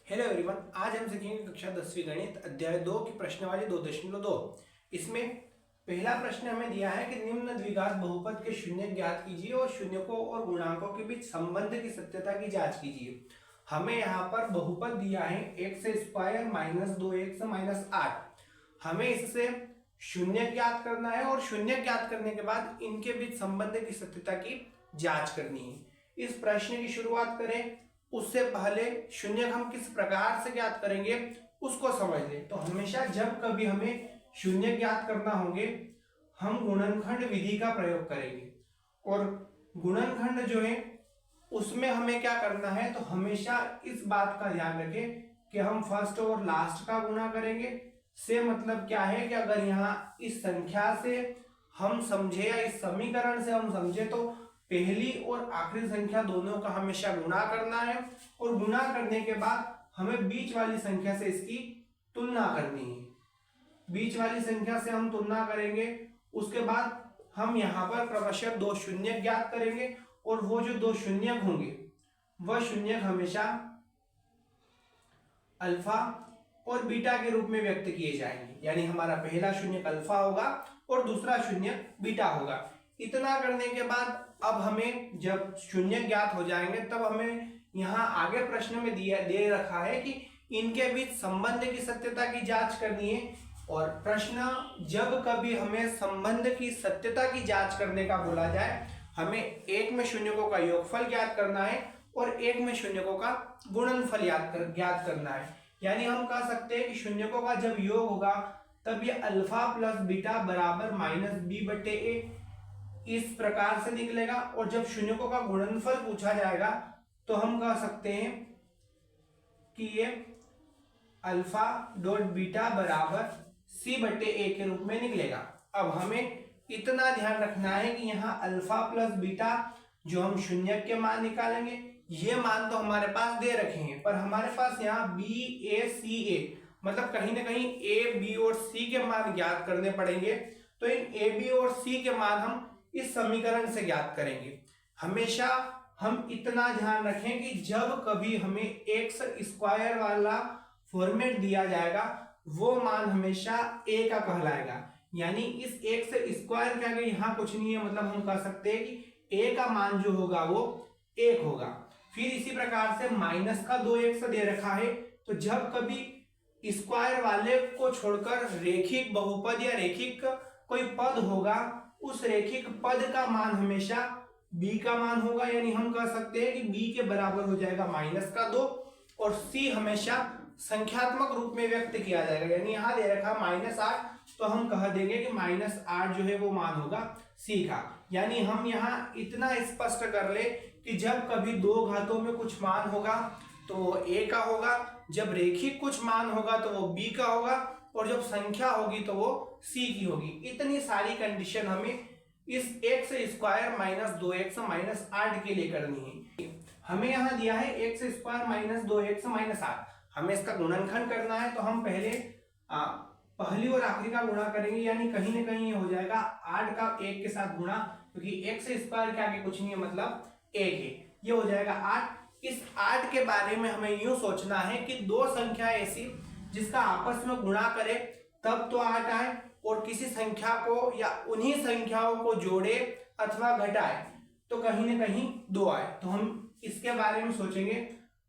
Hello everyone, आज हम सीखेंगे कक्षा 10वीं गणित अध्याय 2 की प्रश्नावली 2.2। इसमें पहला प्रश्न हमें दिया है कि निम्न द्विघात बहुपद के शून्य ज्ञात कीजिए और शून्यकों और गुणांकों के बीच संबंध की सत्यता की जांच कीजिए। हमें यहाँ पर बहुपद दिया है x² - 2x - 8। हमें इससे शून्य ज्ञात करना है और शून्य ज्ञात करने के बाद इनके बीच संबंध की सत्यता की जांच करनी है। इस प्रश्न की शुरुआत करें उससे पहले शून्य हम किस प्रकार से ज्ञात करेंगे उसको समझ लें। तो हमेशा जब कभी हमें शून्य ज्ञात करना होंगे हम गुणनखंड विधि का प्रयोग करेंगे। और गुणनखंड जो है उसमें हमें क्या करना है, तो हमेशा इस बात का ध्यान रखें कि हम फर्स्ट और लास्ट का गुणा करेंगे। से मतलब क्या है कि अगर यहाँ इस संख्या से हम समझे या इस समीकरण से हम समझे तो पहली और आखिरी संख्या दोनों का हमेशा गुणा करना है और गुणा करने के बाद हमें बीच वाली संख्या से इसकी तुलना करनी है। बीच वाली संख्या से हम तुलना करेंगे, उसके बाद हम यहाँ पर क्रमशः दो शून्य ज्ञात करेंगे और वो जो दो शून्य होंगे वह शून्य हमेशा अल्फा और बीटा के रूप में व्यक्त किए जाएंगे। यानी हमारा पहला शून्य अल्फा होगा और दूसरा शून्य बीटा होगा। इतना करने के बाद अब हमें जब शून्य ज्ञात हो जाएंगे तब हमें यहाँ आगे प्रश्न में दे रखा है कि इनके बीच संबंध की सत्यता की जांच करनी है। और प्रश्न जब कभी हमें संबंध की सत्यता की जांच करने का बोला जाए, हमें एक में शून्यकों का योगफल ज्ञात करना है और एक में शून्यकों का गुणनफल ज्ञात करना है। यानी हम कह सकते हैं कि शून्यकों का जब योग होगा तब ये अल्फा प्लस बीटा बराबर -b/a इस प्रकार से निकलेगा। और जब शून्यकों का गुणनफल पूछा जाएगा तो हम कह सकते हैं कि ये अल्फा डॉट बीटा बराबर c/a के रूप में निकलेगा। अब हमें इतना ध्यान रखना है कि यहाँ अल्फा प्लस बीटा जो हम शून्य के मान निकालेंगे ये मान तो हमारे पास दे रखे हैं, पर हमारे पास यहाँ b a c a मतलब कहीं ना कहीं a b और c के मान ज्ञात करने पड़ेंगे। तो इन a b और c के मान हम इस समीकरण से ज्ञात करेंगे। हमेशा हम इतना ध्यान रखें कि जब कभी हमें x² वाला फॉर्मेट दिया जाएगा वो मान हमेशा a का कहलाएगा। यानी इस x² के आगे यहाँ कुछ नहीं है, मतलब हम कह सकते हैं कि a का मान जो होगा वो 1 होगा। फिर इसी प्रकार से माइनस का 2x दे रखा है, तो जब कभी स्क्वायर वाले को छोड़कर रेखिक बहुपद या रेखिक कोई पद होगा उस रेखिक पद का मान हमेशा b का मान होगा। यानी हम कह सकते हैं कि b के बराबर हो जाएगा -2 और c हमेशा संख्यात्मक रूप में व्यक्त किया जाएगा। यानी यहाँ दे रखा -8 तो हम कह देंगे कि -8 जो है वो मान होगा c का। यानी हम यहाँ इतना स्पष्ट कर ले कि जब कभी दो घातों में कुछ मान होगा तो वो a का होगा, जब रेखिक कुछ मान होगा तो वो b का होगा और जब संख्या होगी तो वो c की होगी। इतनी सारी कंडीशन हमें इस x² - 2x - 8 के लिए करनी है। हमें यहाँ दिया है x² - 2x - 8। हमें इसका गुणनखंड करना है तो हम पहले पहली और आखिरी का गुणा करेंगे। यानी कहीं ना कहीं ये हो जाएगा 8 का 1 के साथ गुणा, क्योंकि x² के आगे कुछ नहीं है मतलब 1 है। ये हो जाएगा 8। इस 8 के बारे में हमें यूं सोचना है कि दो संख्या ऐसी जिसका आपस में गुणा करे तब तो 8 आए और किसी संख्या को या उन्हीं संख्याओं को जोड़े अथवा घटाए तो कहीं ना कहीं 2 आए। तो हम इसके बारे में सोचेंगे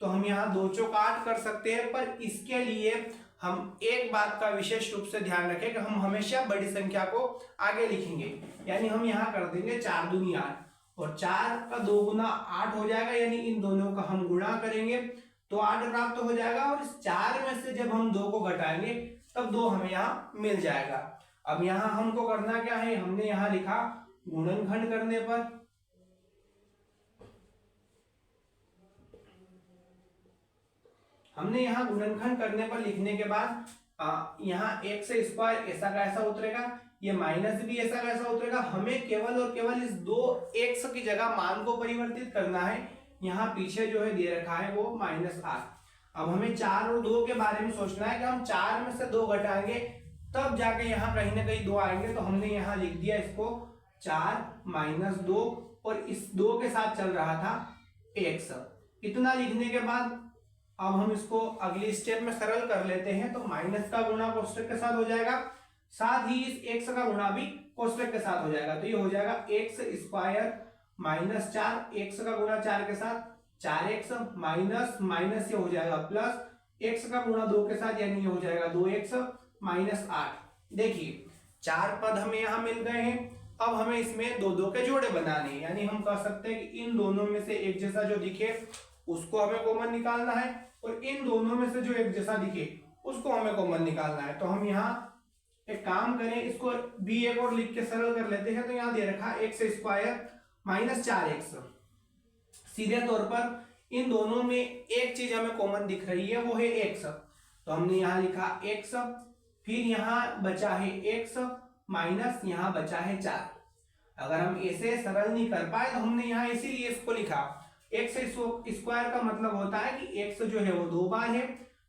तो हम यहाँ 2 चौक 8 कर सकते हैं, पर इसके लिए हम एक बात का विशेष रूप से ध्यान रखें कि हम हमेशा बड़ी संख्या को आगे लिखेंगे। यानी हम यहाँ कर देंगे 4 दूनी 8 और 4 का 2 गुना 8 हो जाएगा। यानी इन दोनों का हम गुणा करेंगे तो 8 प्राप्त हो जाएगा और इस 4 में से जब हम 2 को घटाएंगे तब 2 हमें यहाँ मिल जाएगा। अब यहाँ हमको करना क्या है, हमने यहाँ लिखा गुणनखंड करने पर लिखने के बाद यहाँ x² ऐसा का ऐसा उतरेगा, ये माइनस भी ऐसा का ऐसा उतरेगा। हमें केवल और केवल इस 2x की जगह मान को परिवर्तित करना है। यहाँ पीछे जो है दे रखा है वो -8। अब हमें 4 और 2 के बारे में सोचना है कि हम 4 में से 2 घटाएंगे तब जाके यहाँ कहीं ना कहीं 2 आएंगे। तो हमने यहाँ लिख दिया इसको 4 - 2 और इस 2 के साथ चल रहा था x। इतना लिखने के बाद अब हम इसको अगली स्टेप में सरल कर लेते हैं, तो माइनस का गुणा कोष्टक के साथ हो जाएगा, साथ ही इस एक्स का गुणा भी कोष्टक के साथ हो जाएगा। तो ये हो जाएगा एक्स स्क्वायर माइनस 4, एक्स का गुणा 4 के साथ 4x माइनस माइनस ये हो जाएगा प्लस, एक्स का गुणा 2 के साथ यानी ये हो जाएगा 2x माइनस 8। देखिए 4 पद हमें यहाँ मिल गए हैं। अब हमें इसमें दो दो के जोड़े बनाने हैं, यानी हम कह सकते हैं कि इन दोनों में से एक जैसा जो दिखे उसको हमें कॉमन निकालना है, और इन दोनों में से जो एक जैसा दिखे उसको हमें कॉमन निकालना है। तो हम यहाँ एक काम करें, इसको भी एक और लिख के सरल कर लेते हैं। तो यहाँ दे रखा एक्स स्क्वायर माइनस 4x, सीधे तौर पर इन दोनों में एक चीज हमें कॉमन दिख रही है, वो है x। तो हमने यहाँ लिखा x, फिर यहाँ बचा है x माइनस यहाँ बचा है 4। अगर हम ऐसे सरल नहीं कर पाए तो हमने यहाँ इसीलिए इसको लिखा। एक्स स्क्वायर का मतलब होता है कि x जो है वो 2 बार है,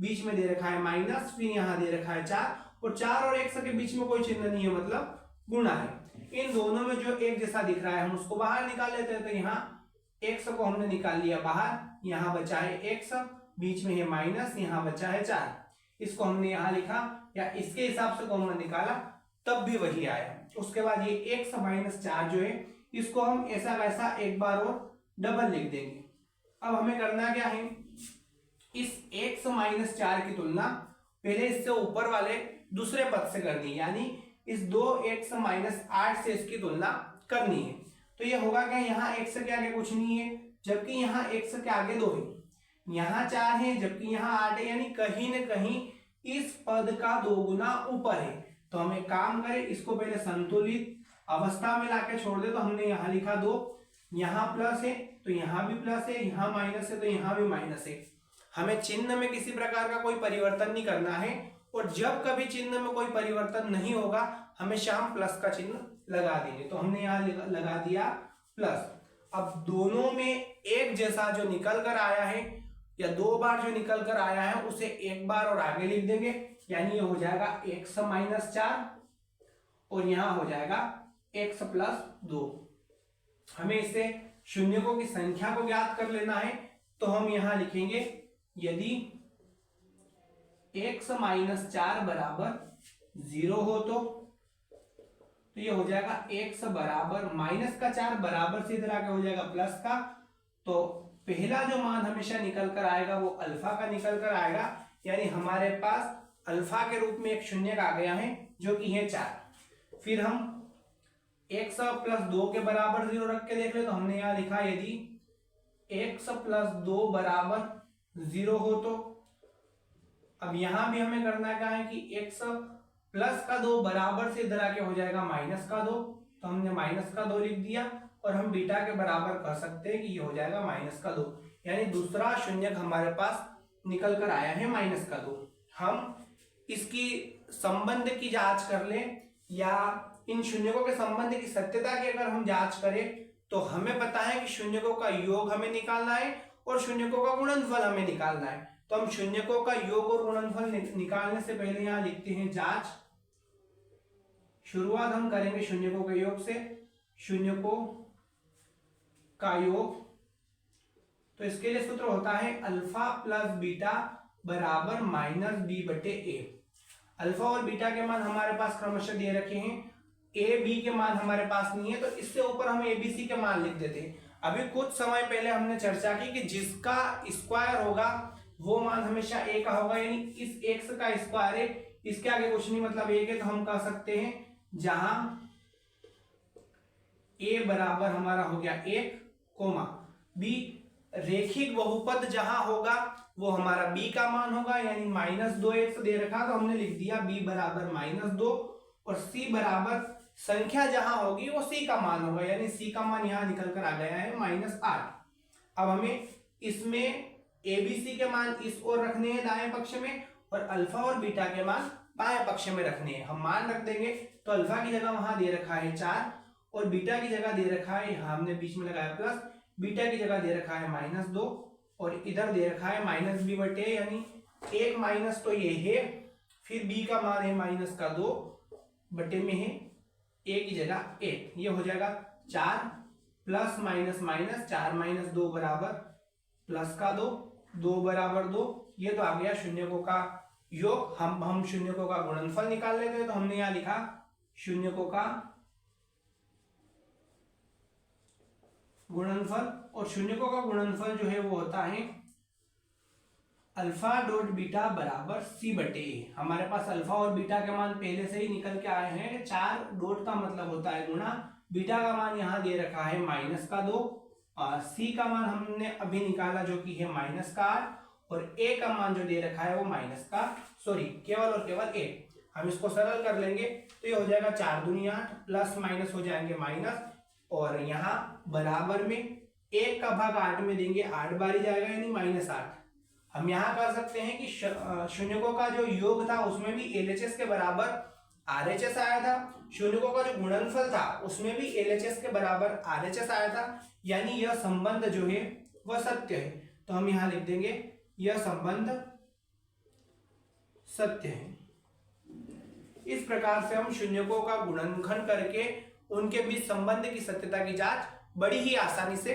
बीच में दे रखा है माइनस, फिर यहाँ दे रखा है 4, और 4 और x के बीच में कोई चिन्ह नहीं है, मतलब गुणा है। इन दोनों में जो एक जैसा दिख रहा है हम उसको बाहर निकाल लेते हैं। तो यहाँ x को हमने निकाल लिया बाहर, यहाँ बचा है x, बीच में है माइनस, यहाँ बचा है 4। इसको हमने यहाँ लिखा या इसके हिसाब से कॉमन निकाला, तब भी वही आया। उसके बाद ये x माइनस 4 जो है इसको हम ऐसा वैसा एक बार और डबल लिख देंगे। अब हमें करना क्या है, इस x माइनस 4 की तुलना पहले इससे ऊपर वाले दूसरे पद से करनी है, यानी इस 2x माइनस 8 से इसकी तुलना करनी है। तो ये होगा क्या, यहाँ x के आगे कुछ नहीं है, जबकि यहाँ x के आगे 2 है, यहाँ 4 है, जबकि यहाँ 8 है, यानी कहीं न कहीं इस पद का 2 गुना ऊपर है। तो हम एक काम करें, इसको पहले संतुलित अवस्था में लाके छोड़ दे। तो हमने यहाँ लिखा 2, यहाँ प्लस है तो यहाँ भी प्लस है, यहाँ माइनस है तो यहाँ भी माइनस है। हमें चिन्ह में किसी प्रकार का कोई परिवर्तन नहीं करना है, और जब कभी चिन्ह में कोई परिवर्तन नहीं होगा हमेशा हम प्लस का चिन्ह लगा देंगे। तो हमने यहाँ लगा दिया प्लस। अब दोनों में एक जैसा जो निकल कर आया है या 2 बार जो निकल कर आया है उसे एक बार और आगे लिख देंगे, यानी ये हो जाएगा x माइनस 4 और यहाँ हो जाएगा x प्लस 2। हमें इससे शून्यकों की संख्या को ज्ञात कर लेना है। तो हम यहाँ लिखेंगे यदि x माइनस 4 बराबर 0 हो तो ये हो जाएगा x बराबर माइनस का 4 बराबर से इधर आके हो जाएगा प्लस का। तो पहला जो मान हमेशा निकल कर आएगा वो अल्फा का निकल कर आएगा, यानी हमारे पास अल्फा के रूप में एक शून्य आ गया है जो कि है 4। फिर हम x प्लस 2 के बराबर 0 रख के देख ले। तो हमने यहाँ लिखा यदि x प्लस 2 बराबर 0 हो तो, अब यहां भी हमें करना क्या है कि x प्लस का 2 बराबर से इधर आके हो जाएगा माइनस का 2। तो हमने माइनस का 2 लिख दिया, और हम बीटा के बराबर कर सकते हैं कि ये हो जाएगा माइनस का 2, यानी दूसरा शून्यक हमारे पास निकल कर आया है माइनस का 2। हम इसकी संबंध की जांच कर लें या इन शून्यकों के संबंध की सत्यता की अगर हम जांच करें तो हमें पता है कि शून्यकों का योग हमें निकालना है और शून्यकों का गुणनफल हमें निकालना है। तो हम शून्यकों का योग और गुणनफल निकालने से पहले यहां लिखते हैं जांच। शुरुआत हम करेंगे शून्यकों के योग से, शून्यकों का योग। तो इसके लिए सूत्र होता है अल्फा प्लस बीटा बराबर माइनस बी बटे ए। अल्फा और बीटा के मान हमारे पास क्रमशः दे रखे हैं, ए बी के मान हमारे पास नहीं है, तो इससे ऊपर हम ए बी सी के मान लिख देते हैं। अभी कुछ समय पहले हमने चर्चा की कि जिसका स्क्वायर होगा वो मान हमेशा ए का होगा, यानी इस एक्स का स्क्वायर है, इसके आगे कुछ नहीं मतलब एक है। तो हम कह सकते हैं जहां ए बराबर हमारा हो गया 1, बी रेखिक बहुपद जहां होगा वो हमारा b का मान होगा, यानी माइनस 2x दे रखा तो हमने लिख दिया b बराबर माइनस 2, और c बराबर संख्या जहां होगी वो c का मान होगा, यानी c का मान यहां निकल कर आ गया है माइनस 8। अब हमें इसमें abc के मान इस ओर रखने हैं दाएं पक्ष में, और अल्फा और बीटा के मान बाएं पक्ष में रखने हैं। हम मान रख देंगे, तो अल्फा की जगह वहां दे रखा है 4, और बीटा की जगह दे रखा है, यहाँ हमने बीच में लगाया प्लस, बीटा की जगह दे रखा है माइनस 2, और इधर दे रखा है माइनस बी बटे, यानी एक माइनस तो ये है, फिर बी का मान है माइनस का 2 बटे में है ए की जगह 1। ये हो जाएगा 4 प्लस माइनस माइनस, 4 माइनस 2 बराबर प्लस का 2, 2 बराबर 2, ये तो आ गया शून्यकों का योग। हम शून्यकों का गुणनफल निकाल लेते हैं, तो हमने यहां लिखा शून्यकों का गुणनफल, और शून्यकों का गुणनफल जो है वो होता है अल्फा डॉट बीटा बराबर सी बटे ए। हमारे पास अल्फा और बीटा के मान पहले से ही निकल के आए हैं। 4 डॉट का मतलब होता है गुणा, बीटा का मान यहाँ दे रखा है -2, और सी का मान हमने अभी निकाला जो कि है -8, और ए का मान जो दे रखा है वो केवल और केवल ए। हम इसको सरल कर लेंगे तो ये हो जाएगा 4 दूनी 8, प्लस माइनस हो जाएंगे माइनस, और यहाँ बराबर में 1 का भाग 8 में देंगे, 8 बार ही जाएगा यानी -8। हम यहाँ कर सकते हैं कि शून्यकों का जो योग था उसमें भी LHS के बराबर RHS आया था, शून्यकों का जो गुणनफल था उसमें भी LHS के बराबर RHS आया था, यानी यह संबंध जो है वह सत्य है। तो हम यहाँ लिख देंगे यह संबंध सत्य है। इस प्रकार से हम शून्यकों का गुणनखंड करके उनके बीच संबंध की सत्यता की जांच बड़ी ही आसानी से